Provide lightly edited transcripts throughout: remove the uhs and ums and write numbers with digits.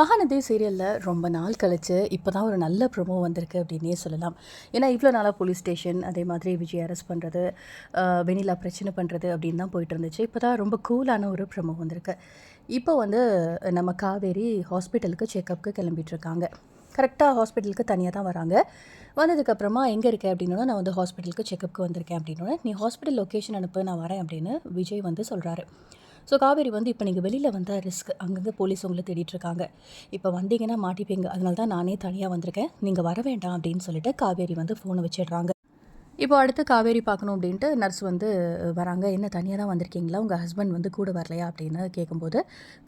மகாநதி சீரியலில் ரொம்ப நாள் கழிச்சு இப்போ தான் ஒரு நல்ல ப்ரொமோ வந்திருக்கு அப்படின்னே சொல்லலாம். ஏன்னா இவ்வளோ நாளாக போலீஸ் ஸ்டேஷன் அதே மாதிரி விஜய் அரெஸ்ட் பண்ணுறது, வெண்ணிலா பிரச்சனை பண்ணுறது அப்படின்னு தான் போயிட்டு இருந்துச்சு. இப்போ தான் ரொம்ப கூலான ஒரு ப்ரொமோ வந்திருக்கு. இப்போ வந்து நம்ம காவேரி ஹாஸ்பிட்டலுக்கு செக்கப்புக்கு கிளம்பிட்டுருக்காங்க. கரெக்டாக ஹாஸ்பிட்டலுக்கு தனியாக தான் வராங்க. வந்ததுக்கப்புறமா எங்கே இருக்கேன் அப்படின்னா, நான் வந்து ஹாஸ்பிட்டலுக்கு செக்கப்புக்கு வந்திருக்கேன் அப்படின்னா, நீ ஹாஸ்பிட்டல் லொக்கேஷன் அனுப்பு, நான் வரேன் அப்படின்னு விஜய் வந்து சொல்கிறாரு. ஸோ காவேரி வந்து இப்போ நீங்கள் வெளியில் வந்தால் ரிஸ்க், அங்கங்கே போலீஸ் உங்களை தேடிட்டுருக்காங்க, இப்போ வந்தீங்கன்னா மாட்டிப்பீங்க, அதனால தான் நானே தனியாக வந்திருக்கேன், நீங்கள் வர வேண்டாம் அப்படின்னு சொல்லிட்டு காவேரி வந்து ஃபோனை வச்சிடுறாங்க. இப்போ அடுத்து காவேரி பார்க்கணும் அப்படின்ட்டு நர்ஸ் வந்து வராங்க. என்ன தனியாக தான் வந்திருக்கீங்களா, உங்கள் ஹஸ்பண்ட் வந்து கூட வரலையா அப்படின்னு கேட்கும்போது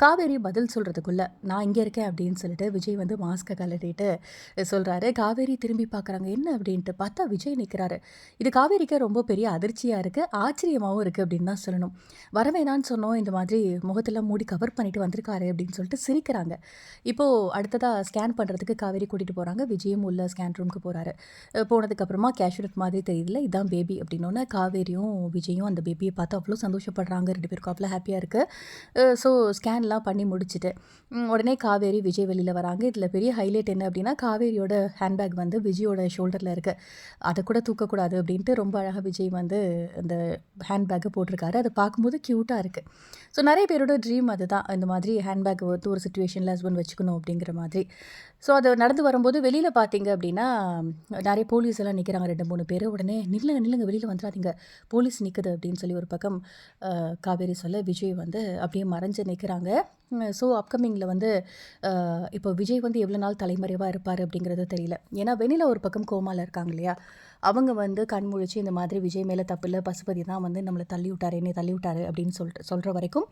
காவேரி பதில் சொல்கிறதுக்குள்ளே நான் இங்கே இருக்கேன் அப்படின்னு சொல்லிட்டு விஜய் வந்து மாஸ்க்கை கலட்டிட்டு சொல்கிறாரு. காவேரி திரும்பி பார்க்குறாங்க, என்ன அப்படின்ட்டு பார்த்தா விஜய் நிற்கிறாரு. இது காவேரிக்கு ரொம்ப பெரிய அதிர்ச்சியாக இருக்குது, ஆச்சரியமாகவும் இருக்குது அப்படின்னு தான் சொல்லணும். வரவேணான்னு சொன்னோம், இந்த மாதிரி முகத்தெல்லாம் மூடி கவர் பண்ணிட்டு வந்திருக்காரு அப்படின்னு சொல்லிட்டு சிரிக்கிறாங்க. இப்போது அடுத்ததாக ஸ்கேன் பண்ணுறதுக்கு காவேரி கூட்டிகிட்டு போகிறாங்க. விஜயும் உள்ள ஸ்கேன் ரூமுக்கு போகிறாரு. போனதுக்கப்புறமா கேஷுவட் மாதிரி தெரியல, இதான் பேபி அப்படின்னோடனே காவேரியும் விஜயும் அந்த பேபியை பார்த்து அவ்வளோ சந்தோஷப்படுறாங்க. 2 பேருக்கும் அவ்வளோ ஹாப்பியாக இருக்குது. ஸோ ஸ்கேன்லாம் பண்ணி முடிச்சுட்டு உடனே காவேரி விஜய் வெளியில் வராங்க. இதில் பெரிய ஹைலைட் என்ன அப்படின்னா, காவேரியோட ஹேண்ட்பேக் வந்து விஜயோட ஷோல்டரில் இருக்குது. அதை கூட தூக்கக்கூடாது அப்படின்ட்டு ரொம்ப அழகாக விஜய் வந்து அந்த ஹேண்ட்பேக்கை போட்டிருக்காரு. அதை பார்க்கும்போது க்யூட்டாக இருக்குது. ஸோ நிறைய பேரோட ட்ரீம் அதுதான், இந்த மாதிரி ஹேண்ட்பேக் வந்து ஒரு சுச்சுவேஷனில் ஹஸ்பண்ட் வச்சுக்கணும் அப்படிங்கிற மாதிரி. ஸோ அது நடந்து வரும்போது வெளியில் பார்த்தீங்க அப்படின்னா நிறைய போலீஸ் எல்லாம் நிற்கிறாங்க, 2-3 பேர். உடனே நில்லுங்க வெளியில் வந்துடாதீங்க, போலீஸ் நிற்குது அப்படின்னு சொல்லி ஒரு பக்கம் காவேரி சொல்ல, விஜய் வந்து அப்படியே மறைஞ்சு நிற்கிறாங்க. ஸோ அப்கமிங்கில் வந்து இப்போ விஜய் வந்து எவ்வளோ நாள் தலைமறைவாக இருப்பார் அப்படிங்கிறது தெரியல. ஏன்னா வெண்ணிலா ஒரு பக்கம் கோமாவில் இருக்காங்க இல்லையா, அவங்க வந்து கண் முழிச்சு இந்த மாதிரி விஜய் மேலே தப்பு இல்லை, பசுபதி தான் வந்து நம்மளை என்னை தள்ளி விட்டாரு அப்படின்னு சொல்கிற வரைக்கும்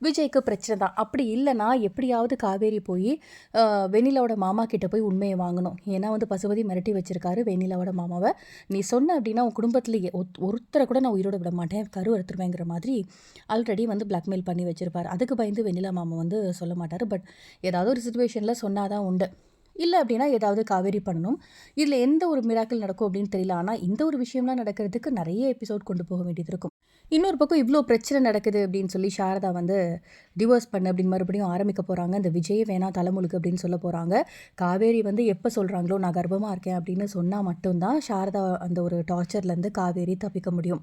விஜய்க்கு பிரச்சனை தான். அப்படி இல்லைனா எப்படியாவது காவேரி போய் வெண்ணிலாவோட மாமா கிட்ட போய் உண்மையை வாங்கணும். ஏன்னா வந்து பசுபதி மிரட்டி வச்சிருக்காரு வெண்ணிலாவோட மாமாவை, நீ சொன்ன அப்படின்னா உன் குடும்பத்தில் ஒருத்தரை கூட நான் உயிரோட விட மாட்டேன், கரு எடுத்துருவேங்கிற மாதிரி ஆல்ரெடி வந்து பிளாக்மெயில் பண்ணி வச்சிருப்பார். அதுக்கு பயந்து வெண்ணிலா மாமா வந்து சொல்ல மாட்டார். பட் ஏதாவது ஒரு சுச்சுவேஷனில் சொன்னாதான் உண்டு, இல்லை அப்படின்னா ஏதாவது காவேரி பண்ணணும். இதில் எந்த ஒரு மிராக்கிள் நடக்கும் அப்படின்னு தெரியல. ஆனால் இந்த ஒரு விஷயம்லாம் நடக்கிறதுக்கு நிறைய எபிசோட் கொண்டு போக வேண்டியது இருக்கும். இன்னொரு பக்கம் இவ்வளோ பிரச்சனை நடக்குது அப்படின்னு சொல்லி சாரதா வந்து டிவோர்ஸ் பண்ணு அப்படின்னு மறுபடியும் ஆரம்பிக்க போகிறாங்க. இந்த விஜய் வேணாம் தலைமுழுக்கு அப்படின்னு சொல்ல போகிறாங்க. காவேரி வந்து எப்போ சொல்கிறாங்களோ நான் கர்ப்பமாக இருக்கேன் அப்படின்னு சொன்னால் மட்டும்தான் சாரதா அந்த ஒரு டார்ச்சர்லேருந்து காவேரி தப்பிக்க முடியும்.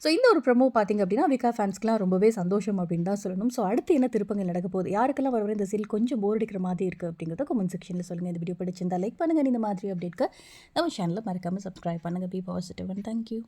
ஸோ இந்த ஒரு ப்ரமோ பார்த்திங்க அப்படின்னா விகா ஃபேன்ஸ்க்குலாம் ரொம்பவே சந்தோஷம் அப்படின்னு தான் சொல்லணும். ஸோ அடுத்து என்ன திருப்பங்கள் நடக்க போகுது, யாருக்கெல்லாம் வர இந்த சீல் கொஞ்சம் போர் அடிக்கிற மாதிரி இருக்குது அப்படிங்கிறத கமெண்ட் செக்ஷனில் சொல்லுங்கள். இந்த வீடியோ பிடிச்சிருந்தா லைக் பண்ணுங்கள். இந்த மாதிரி அப்டேட்க்கு நம்ம சேனலை மறக்காமல் சப்ஸ்கிரைப் பண்ணுங்கள். Be positive and thank you.